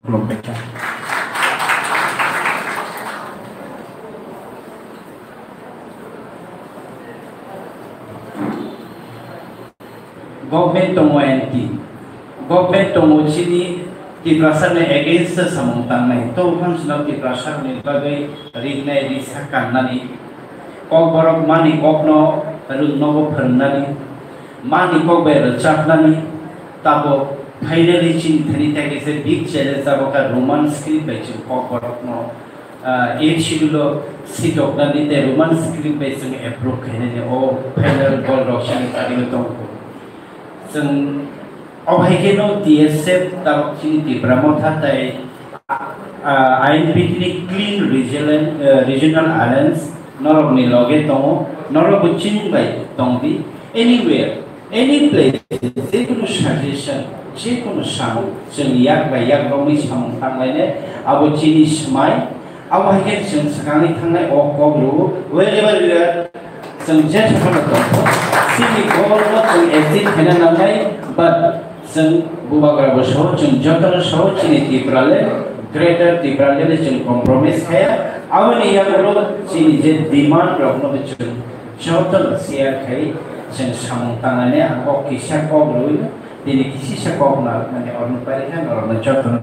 belum baca. Government tongo anti, government tongo sini tiprasan ne against samungtang nai, to kan sudah tiprasan ne bagai rignai risakan nani, kok borok mani kok no rung nopo pernani, mani kok bercak nani, tabo finally chin thani take is a big challenge tabo ka Roman script baca kok borok no, schedule sitok nani te Roman script baca nge approve kene ne o final goal rokshan tadi betul. जों अभायकेनो DSF ताब चिंती ब्रह्मथा ताई INPT नि clean regional alliance नरक नि लगे तोंगो नरक चिंग बाई तोंगी anywhere any place जेकुनु suggestion जेकुनु सामु जों याक बाई याक रोमी सामु थांलायने आबो चिनि समाय अभायके जों सकानि थांनाय अकगरु wherever we are जों जे थांनो Sini kalau tu exit kena namai, but sen bubagar bersau, jeng jodoh bersau, cini tiprale, greater tiprale le jeng kompromis kaya, awal ni yang kalau cini je demand rokno beceng, jodoh siar kaya, jeng samung tangannya, aku kisah kau berui, ini kisah kau nak, mana orang parikan orang jodoh.